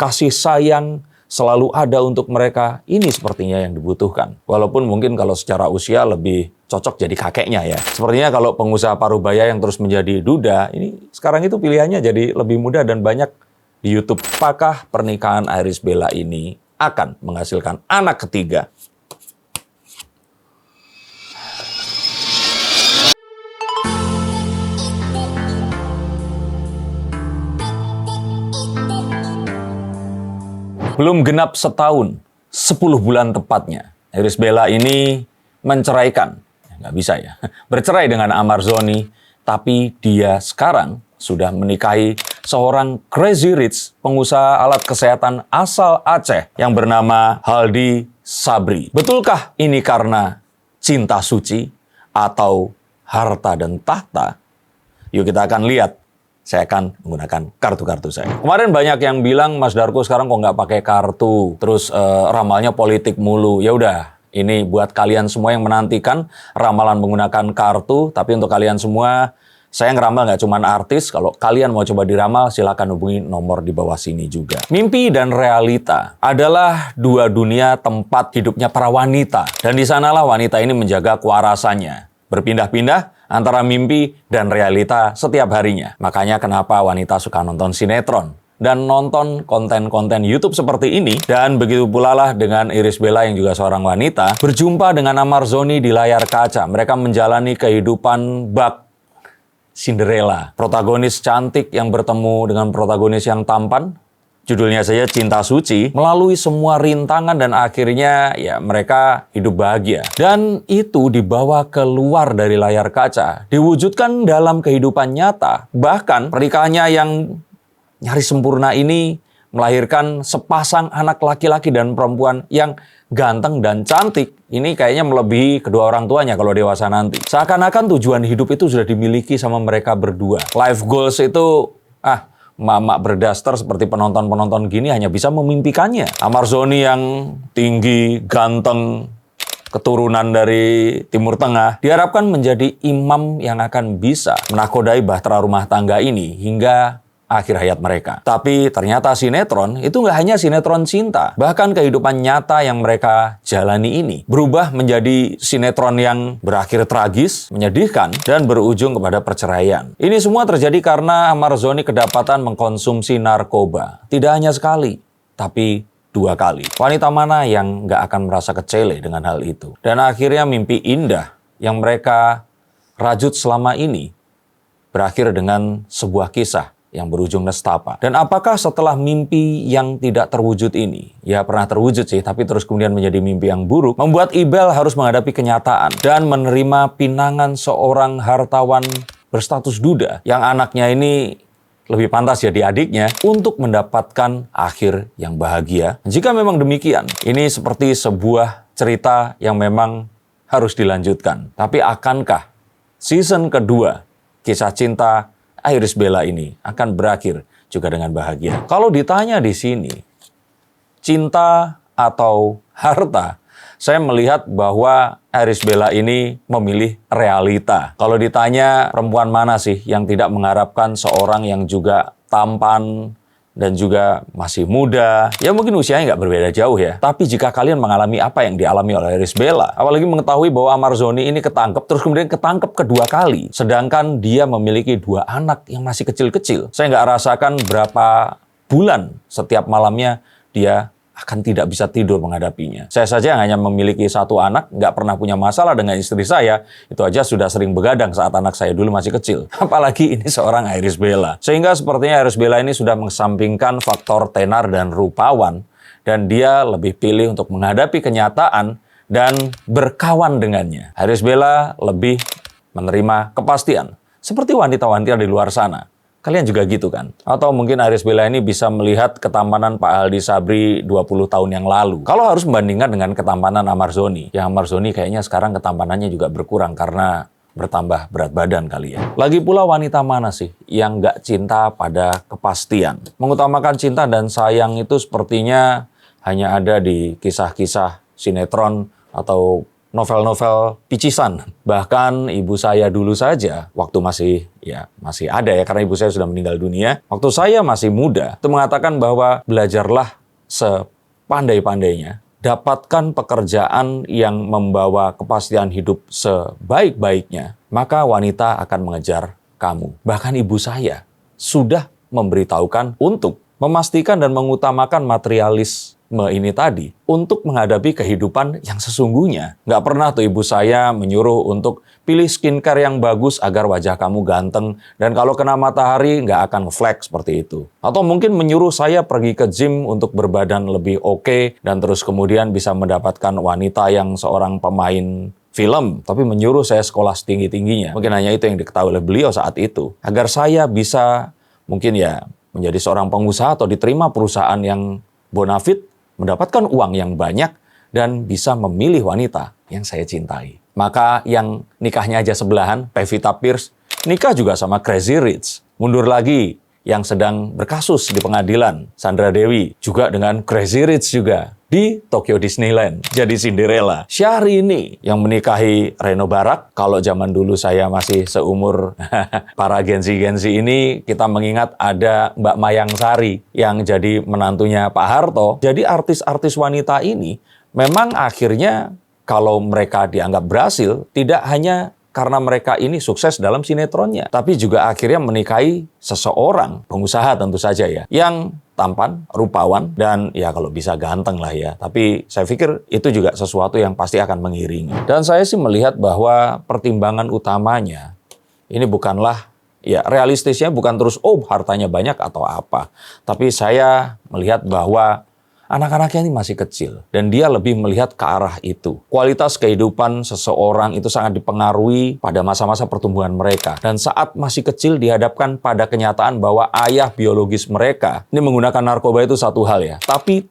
kasih sayang selalu ada untuk mereka, ini sepertinya yang dibutuhkan. Walaupun mungkin kalau secara usia lebih cocok jadi kakeknya ya. Sepertinya kalau pengusaha parubaya yang terus menjadi duda, ini sekarang itu pilihannya jadi lebih mudah dan banyak di YouTube. Apakah pernikahan Iris Bella ini akan menghasilkan anak ketiga? Belum genap setahun, 10 bulan tepatnya, Iris Bella ini menceraikan. Nggak bisa ya, bercerai dengan Amar Zoni, tapi dia sekarang sudah menikahi seorang crazy rich pengusaha alat kesehatan asal Aceh yang bernama Haldi Sabri. Betulkah ini karena cinta suci atau harta dan tahta? Yuk kita akan lihat. Saya akan menggunakan kartu-kartu saya. Kemarin banyak yang bilang, Mas Darko sekarang kok nggak pakai kartu, terus ramalnya politik mulu. Ya udah, ini buat kalian semua yang menantikan ramalan menggunakan kartu. Tapi untuk kalian semua, saya ngeramal nggak cuma artis. Kalau kalian mau coba diramal, silakan hubungi nomor di bawah sini juga. Mimpi dan realita adalah dua dunia tempat hidupnya para wanita. Dan di sanalah wanita ini menjaga kewarasannya. Berpindah-pindah antara mimpi dan realita setiap harinya. Makanya kenapa wanita suka nonton sinetron dan nonton konten-konten YouTube seperti ini. Dan begitu pula lah dengan Iris Bella yang juga seorang wanita, berjumpa dengan Amar Zoni di layar kaca. Mereka menjalani kehidupan bak Cinderella. Protagonis cantik yang bertemu dengan protagonis yang tampan. Judulnya saja Cinta Suci, melalui semua rintangan dan akhirnya ya mereka hidup bahagia. Dan itu dibawa keluar dari layar kaca, diwujudkan dalam kehidupan nyata. Bahkan pernikahannya yang nyaris sempurna ini melahirkan sepasang anak laki-laki dan perempuan yang ganteng dan cantik. Ini kayaknya melebihi kedua orang tuanya kalau dewasa nanti. Seakan-akan tujuan hidup itu sudah dimiliki sama mereka berdua. Life goals itu, mamak berdaster seperti penonton-penonton gini hanya bisa memimpikannya. Amar Zoni yang tinggi, ganteng, keturunan dari Timur Tengah, diharapkan menjadi imam yang akan bisa menakodai bahtera rumah tangga ini hingga akhir hayat mereka. Tapi ternyata sinetron itu nggak hanya sinetron cinta. Bahkan kehidupan nyata yang mereka jalani ini berubah menjadi sinetron yang berakhir tragis, menyedihkan, dan berujung kepada perceraian. Ini semua terjadi karena Amar Zoni kedapatan mengkonsumsi narkoba. Tidak hanya sekali, tapi 2 kali. Wanita mana yang nggak akan merasa kecele dengan hal itu? Dan akhirnya mimpi indah yang mereka rajut selama ini berakhir dengan sebuah kisah yang berujung nestapa. Dan apakah setelah mimpi yang tidak terwujud ini, ya pernah terwujud sih, tapi terus kemudian menjadi mimpi yang buruk, membuat Ibel harus menghadapi kenyataan dan menerima pinangan seorang hartawan berstatus duda yang anaknya ini lebih pantas jadi adiknya untuk mendapatkan akhir yang bahagia? Jika memang demikian, ini seperti sebuah cerita yang memang harus dilanjutkan. Tapi akankah season kedua kisah cinta Iris Bella ini akan berakhir juga dengan bahagia? Kalau ditanya di sini, cinta atau harta, saya melihat bahwa Iris Bella ini memilih realita. Kalau ditanya perempuan mana sih yang tidak mengharapkan seorang yang juga tampan dan juga masih muda, ya mungkin usianya nggak berbeda jauh ya. Tapi jika kalian mengalami apa yang dialami oleh Iris Bella, apalagi mengetahui bahwa Amar Zoni ini ketangkep, terus kemudian ketangkep kedua kali, sedangkan dia memiliki 2 anak yang masih kecil-kecil, saya nggak rasakan berapa bulan setiap malamnya dia akan tidak bisa tidur menghadapinya. Saya saja yang hanya memiliki 1 anak, nggak pernah punya masalah dengan istri saya, itu aja sudah sering begadang saat anak saya dulu masih kecil. Apalagi ini seorang Iris Bella. Sehingga sepertinya Iris Bella ini sudah mengesampingkan faktor tenar dan rupawan, dan dia lebih pilih untuk menghadapi kenyataan dan berkawan dengannya. Iris Bella lebih menerima kepastian, seperti wanita-wanita di luar sana. Kalian juga gitu kan? Atau mungkin Iris Bella ini bisa melihat ketampanan Pak Haldi Sabri 20 tahun yang lalu. Kalau harus membandingkan dengan ketampanan Amar Zoni, ya Amar Zoni kayaknya sekarang ketampanannya juga berkurang karena bertambah berat badan kali ya. Lagi pula wanita mana sih yang nggak cinta pada kepastian? Mengutamakan cinta dan sayang itu sepertinya hanya ada di kisah-kisah sinetron atau novel-novel picisan. Bahkan ibu saya dulu saja, waktu masih ya masih ada ya, karena ibu saya sudah meninggal dunia. Waktu saya masih muda, itu mengatakan bahwa belajarlah sepandai-pandainya, dapatkan pekerjaan yang membawa kepastian hidup sebaik-baiknya, maka wanita akan mengejar kamu. Bahkan ibu saya sudah memberitahukan untuk memastikan dan mengutamakan materialisme ini tadi untuk menghadapi kehidupan yang sesungguhnya. Nggak pernah tuh ibu saya menyuruh untuk pilih skincare yang bagus agar wajah kamu ganteng dan kalau kena matahari nggak akan flek seperti itu. Atau mungkin menyuruh saya pergi ke gym untuk berbadan lebih oke dan terus kemudian bisa mendapatkan wanita yang seorang pemain film, tapi menyuruh saya sekolah setinggi-tingginya. Mungkin hanya itu yang diketahui oleh beliau saat itu. Agar saya bisa mungkin ya menjadi seorang pengusaha atau diterima perusahaan yang bonafit, mendapatkan uang yang banyak, dan bisa memilih wanita yang saya cintai. Maka yang nikahnya aja sebelahan, Pevita Pierce, nikah juga sama Crazy Rich. Mundur lagi, yang sedang berkasus di pengadilan, Sandra Dewi, juga dengan Crazy Rich juga, di Tokyo Disneyland, jadi Cinderella. Syahrini yang menikahi Reno Barak, kalau zaman dulu saya masih seumur para Genzi-Genzi ini, kita mengingat ada Mbak Mayang Sari yang jadi menantunya Pak Harto. Jadi artis-artis wanita ini memang akhirnya kalau mereka dianggap berhasil, tidak hanya karena mereka ini sukses dalam sinetronnya, tapi juga akhirnya menikahi seseorang, pengusaha tentu saja ya, yang tampan, rupawan, dan ya kalau bisa ganteng lah ya. Tapi saya pikir itu juga sesuatu yang pasti akan mengiringi. Dan saya sih melihat bahwa pertimbangan utamanya, ini bukanlah, ya realistisnya bukan terus, hartanya banyak atau apa. Tapi saya melihat bahwa anak-anaknya ini masih kecil, dan dia lebih melihat ke arah itu. Kualitas kehidupan seseorang itu sangat dipengaruhi pada masa-masa pertumbuhan mereka. Dan saat masih kecil dihadapkan pada kenyataan bahwa ayah biologis mereka, ini menggunakan narkoba itu satu hal ya, tapi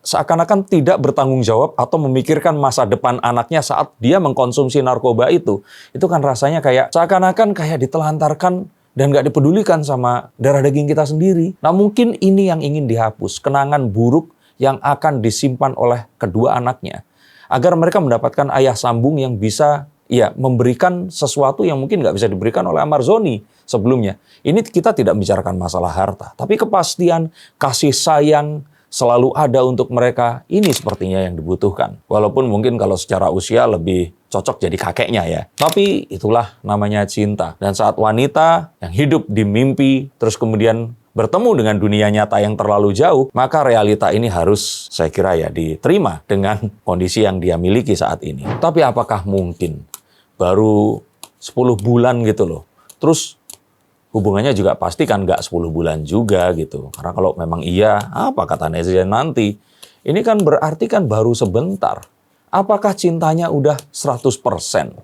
seakan-akan tidak bertanggung jawab atau memikirkan masa depan anaknya saat dia mengkonsumsi narkoba itu. Itu kan rasanya kayak seakan-akan kayak ditelantarkan dan nggak dipedulikan sama darah daging kita sendiri. Nah mungkin ini yang ingin dihapus, kenangan buruk yang akan disimpan oleh kedua anaknya. Agar mereka mendapatkan ayah sambung yang bisa memberikan sesuatu yang mungkin nggak bisa diberikan oleh Amarzoni sebelumnya. Ini kita tidak membicarakan masalah harta, tapi kepastian, kasih sayang selalu ada untuk mereka. Ini sepertinya yang dibutuhkan. Walaupun mungkin kalau secara usia lebih cocok jadi kakeknya ya. Tapi itulah namanya cinta. Dan saat wanita yang hidup di mimpi, terus kemudian bertemu dengan dunia nyata yang terlalu jauh, maka realita ini harus, saya kira ya, diterima dengan kondisi yang dia miliki saat ini. Tapi apakah mungkin baru 10 bulan gitu loh, terus hubungannya juga pasti kan nggak 10 bulan juga gitu. Karena kalau memang iya, apa kata netizen nanti? Ini kan berarti kan baru sebentar. Apakah cintanya udah 100%?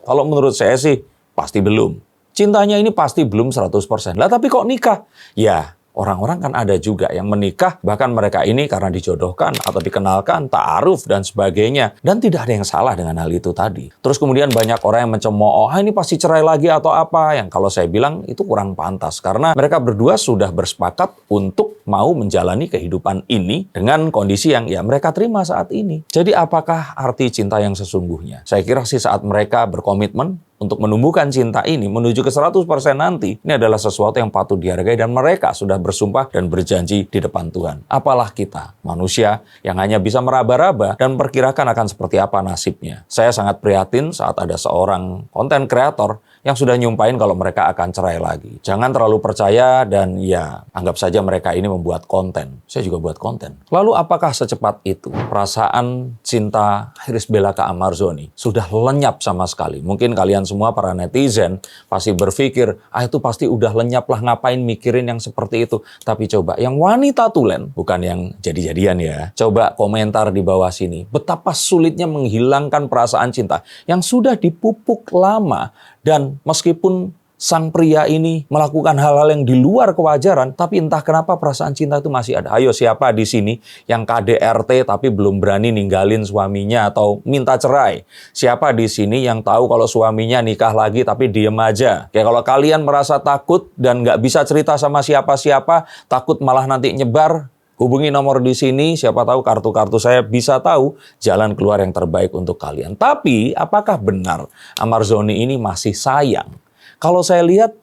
Kalau menurut saya sih, pasti belum. Cintanya ini pasti belum 100%. Lah tapi kok nikah? Ya, orang-orang kan ada juga yang menikah, bahkan mereka ini karena dijodohkan atau dikenalkan, ta'aruf dan sebagainya. Dan tidak ada yang salah dengan hal itu tadi. Terus kemudian banyak orang yang mencemooh, ini pasti cerai lagi atau apa. Yang kalau saya bilang itu kurang pantas. Karena mereka berdua sudah bersepakat untuk mau menjalani kehidupan ini dengan kondisi yang ya mereka terima saat ini. Jadi apakah arti cinta yang sesungguhnya? Saya kira sih saat mereka berkomitmen untuk menumbuhkan cinta ini menuju ke 100% nanti, ini adalah sesuatu yang patut dihargai dan mereka sudah bersumpah dan berjanji di depan Tuhan. Apalah kita, manusia yang hanya bisa meraba-raba dan memperkirakan akan seperti apa nasibnya. Saya sangat prihatin saat ada seorang konten kreator yang sudah nyumpahin kalau mereka akan cerai lagi. Jangan terlalu percaya dan ya anggap saja mereka ini membuat konten. Saya juga buat konten. Lalu apakah secepat itu perasaan cinta Iris Bella ke Amarzoni sudah lenyap sama sekali? Mungkin kalian semua para netizen pasti berpikir, itu pasti udah lenyap lah, ngapain mikirin yang seperti itu. Tapi coba yang wanita tulen, bukan yang jadi-jadian ya. Coba komentar di bawah sini. Betapa sulitnya menghilangkan perasaan cinta yang sudah dipupuk lama. Dan meskipun sang pria ini melakukan hal-hal yang di luar kewajaran, tapi entah kenapa perasaan cinta itu masih ada. Ayo siapa di sini yang KDRT tapi belum berani ninggalin suaminya atau minta cerai? Siapa di sini yang tahu kalau suaminya nikah lagi tapi diem aja? Kayak kalau kalian merasa takut dan nggak bisa cerita sama siapa-siapa, takut malah nanti nyebar, hubungi nomor di sini, siapa tahu kartu-kartu saya bisa tahu jalan keluar yang terbaik untuk kalian. Tapi apakah benar Amarzoni ini masih sayang? Kalau saya lihat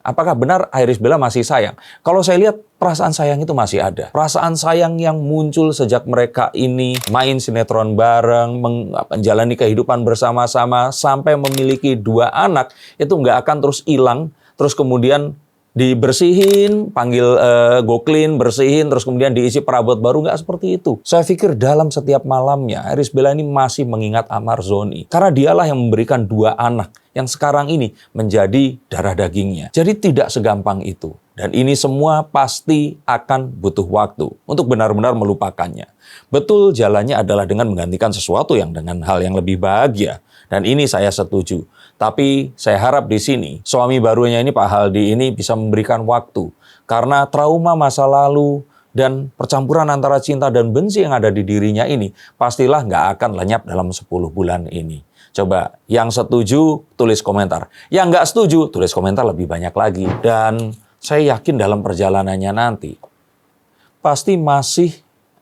apakah benar Irish Bella masih sayang? Kalau saya lihat perasaan sayang itu masih ada. Perasaan sayang yang muncul sejak mereka ini main sinetron bareng, menjalani kehidupan bersama-sama, sampai memiliki 2 anak, itu nggak akan terus hilang, terus kemudian dibersihin, panggil go clean, bersihin, terus kemudian diisi perabot baru, nggak seperti itu. Saya pikir dalam setiap malamnya, Irish Bella ini masih mengingat Amar Zoni. Karena dialah yang memberikan 2 anak yang sekarang ini menjadi darah dagingnya. Jadi tidak segampang itu. Dan ini semua pasti akan butuh waktu untuk benar-benar melupakannya. Betul, jalannya adalah dengan menggantikan sesuatu yang dengan hal yang lebih bahagia. Dan ini saya setuju. Tapi saya harap di sini suami barunya ini Pak Haldi ini bisa memberikan waktu. Karena trauma masa lalu dan percampuran antara cinta dan benci yang ada di dirinya ini pastilah nggak akan lenyap dalam 10 bulan ini. Coba yang setuju tulis komentar. Yang nggak setuju tulis komentar lebih banyak lagi. Dan saya yakin dalam perjalanannya nanti pasti masih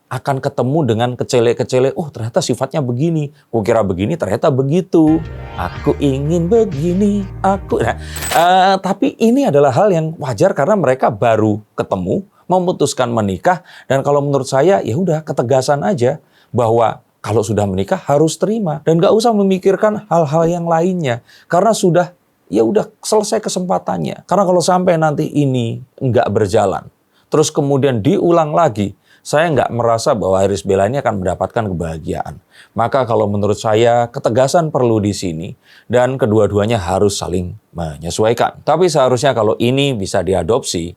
akan ketemu dengan kecele-kecele, oh ternyata sifatnya begini, kukira begini ternyata begitu, aku ingin begini, tapi ini adalah hal yang wajar karena mereka baru ketemu, memutuskan menikah, dan kalau menurut saya ya udah ketegasan aja bahwa kalau sudah menikah harus terima dan gak usah memikirkan hal-hal yang lainnya karena sudah ya udah selesai kesempatannya. Karena kalau sampai nanti ini nggak berjalan, terus kemudian diulang lagi, saya nggak merasa bahwa Irish Bella ini akan mendapatkan kebahagiaan. Maka kalau menurut saya ketegasan perlu di sini dan kedua-duanya harus saling menyesuaikan. Tapi seharusnya kalau ini bisa diadopsi,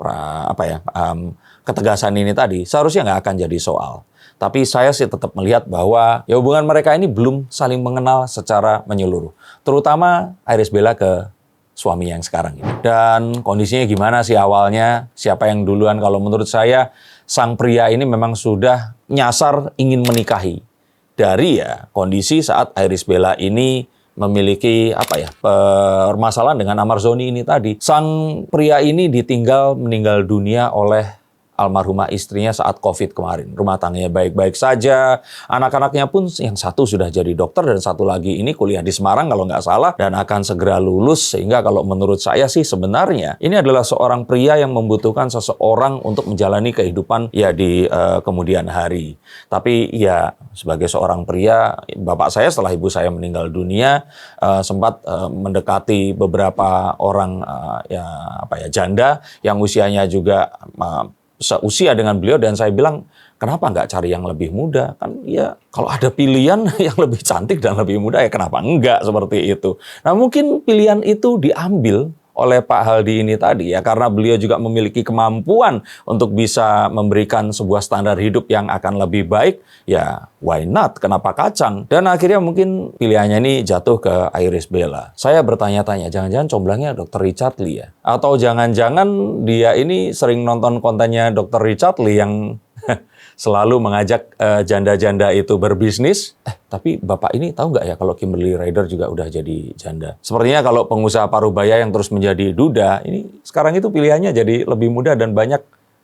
ketegasan ini tadi seharusnya nggak akan jadi soal. Tapi saya sih tetap melihat bahwa ya hubungan mereka ini belum saling mengenal secara menyeluruh. Terutama Irish Bella ke suami yang sekarang ini. Dan kondisinya gimana sih awalnya? Siapa yang duluan? Kalau menurut saya sang pria ini memang sudah nyasar ingin menikahi. Dari ya kondisi saat Irish Bella ini memiliki permasalahan dengan Amar Zoni ini tadi. Sang pria ini ditinggal meninggal dunia oleh almarhumah istrinya saat COVID kemarin. Rumah tangganya baik-baik saja. Anak-anaknya pun yang satu sudah jadi dokter dan satu lagi ini kuliah di Semarang kalau nggak salah dan akan segera lulus. Sehingga kalau menurut saya sih sebenarnya ini adalah seorang pria yang membutuhkan seseorang untuk menjalani kehidupan ya di kemudian hari. Tapi ya sebagai seorang pria, bapak saya setelah ibu saya meninggal dunia sempat mendekati beberapa orang janda yang usianya juga seusia dengan beliau dan saya bilang kenapa nggak cari yang lebih muda, kan ya kalau ada pilihan yang lebih cantik dan lebih muda ya kenapa enggak seperti itu. Nah mungkin pilihan itu diambil oleh Pak Haldi ini tadi ya karena beliau juga memiliki kemampuan untuk bisa memberikan sebuah standar hidup yang akan lebih baik, ya why not, kenapa kacang. Dan akhirnya mungkin pilihannya ini jatuh ke Irish Bella. Saya bertanya-tanya, jangan-jangan comblangnya Dr. Richard Lee ya? Atau jangan-jangan dia ini sering nonton kontennya Dr. Richard Lee yang selalu mengajak janda-janda itu berbisnis. Tapi Bapak ini tahu nggak ya kalau Kimberly Ryder juga udah jadi janda? Sepertinya kalau pengusaha parubaya yang terus menjadi duda, ini sekarang itu pilihannya jadi lebih mudah dan banyak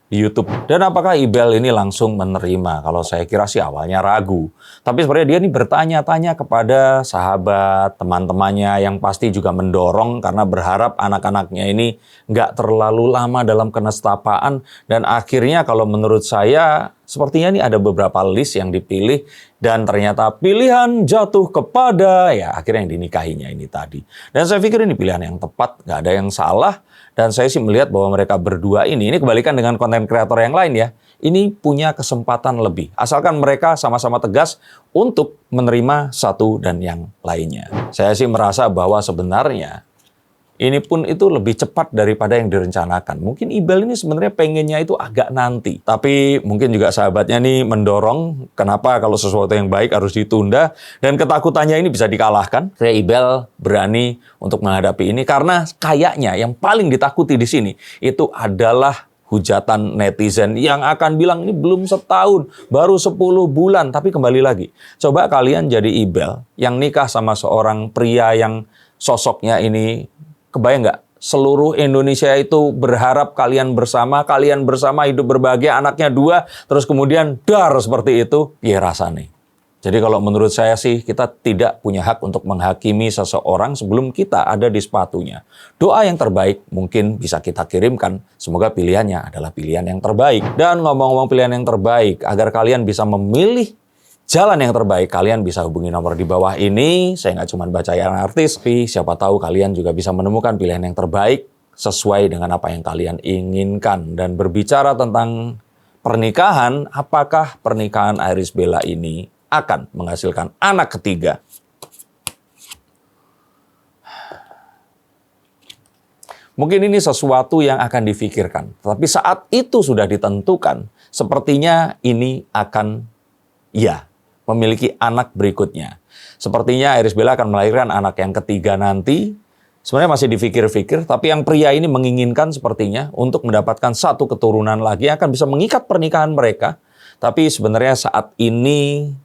di YouTube. Dan apakah Ibel ini langsung menerima? Kalau saya kira sih awalnya ragu. Tapi sebenarnya dia ini bertanya-tanya kepada sahabat, teman-temannya yang pasti juga mendorong karena berharap anak-anaknya ini nggak terlalu lama dalam kenestapaan. Dan akhirnya kalau menurut saya sepertinya ini ada beberapa list yang dipilih dan ternyata pilihan jatuh kepada ya akhirnya yang dinikahinya ini tadi. Dan saya pikir ini pilihan yang tepat, nggak ada yang salah. Dan saya sih melihat bahwa mereka berdua ini kebalikan dengan konten kreator yang lain ya, ini punya kesempatan lebih. Asalkan mereka sama-sama tegas untuk menerima satu dan yang lainnya. Saya sih merasa bahwa sebenarnya ini pun itu lebih cepat daripada yang direncanakan. Mungkin Ibel ini sebenarnya pengennya itu agak nanti. Tapi mungkin juga sahabatnya nih mendorong kenapa kalau sesuatu yang baik harus ditunda. Dan ketakutannya ini bisa dikalahkan. Saya Ibel berani untuk menghadapi ini. Karena kayaknya yang paling ditakuti di sini itu adalah hujatan netizen yang akan bilang ini belum setahun, baru 10 bulan. Tapi kembali lagi, coba kalian jadi Ibel yang nikah sama seorang pria yang sosoknya ini, kebayang nggak? Seluruh Indonesia itu berharap kalian bersama hidup berbahagia, anaknya 2, terus kemudian dar seperti itu, ya rasanya. Jadi kalau menurut saya sih, kita tidak punya hak untuk menghakimi seseorang sebelum kita ada di sepatunya. Doa yang terbaik mungkin bisa kita kirimkan. Semoga pilihannya adalah pilihan yang terbaik. Dan ngomong-ngomong pilihan yang terbaik, agar kalian bisa memilih jalan yang terbaik, kalian bisa hubungi nomor di bawah ini. Saya nggak cuma baca yang artis, tapi siapa tahu kalian juga bisa menemukan pilihan yang terbaik sesuai dengan apa yang kalian inginkan. Dan berbicara tentang pernikahan, apakah pernikahan Iris Bella ini akan menghasilkan anak ketiga? Mungkin ini sesuatu yang akan difikirkan. Tapi saat itu sudah ditentukan, sepertinya ini akan memiliki anak berikutnya. Sepertinya Iris Bella akan melahirkan anak yang ketiga nanti. Sebenarnya masih dipikir-pikir, tapi yang pria ini menginginkan sepertinya untuk mendapatkan satu keturunan lagi yang akan bisa mengikat pernikahan mereka. Tapi sebenarnya saat ini,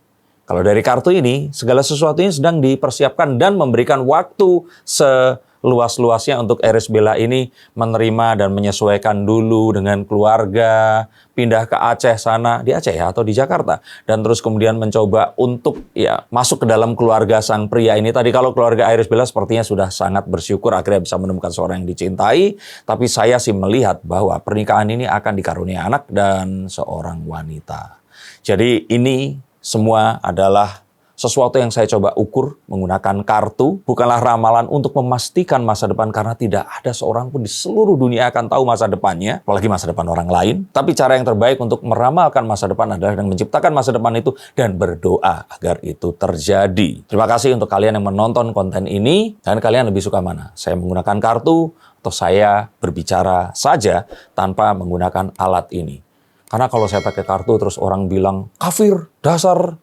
kalau dari kartu ini, segala sesuatunya sedang dipersiapkan dan memberikan waktu seluas-luasnya untuk Iris Bella ini menerima dan menyesuaikan dulu dengan keluarga, pindah ke Aceh sana, di Aceh ya atau di Jakarta, dan terus kemudian mencoba untuk masuk ke dalam keluarga sang pria ini. Tadi kalau keluarga Iris Bella sepertinya sudah sangat bersyukur akhirnya bisa menemukan seorang yang dicintai, tapi saya sih melihat bahwa pernikahan ini akan dikaruniai anak dan seorang wanita. Jadi ini semua adalah sesuatu yang saya coba ukur menggunakan kartu, bukanlah ramalan untuk memastikan masa depan karena tidak ada seorang pun di seluruh dunia akan tahu masa depannya, apalagi masa depan orang lain. Tapi cara yang terbaik untuk meramalkan masa depan adalah dengan menciptakan masa depan itu dan berdoa agar itu terjadi. Terima kasih untuk kalian yang menonton konten ini, dan kalian lebih suka mana? Saya menggunakan kartu atau saya berbicara saja tanpa menggunakan alat ini? Karena kalau saya pakai kartu terus orang bilang, kafir, dasar,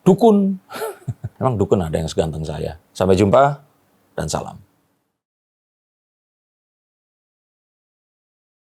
dukun. Emang dukun ada yang seganteng saya. Sampai jumpa dan salam.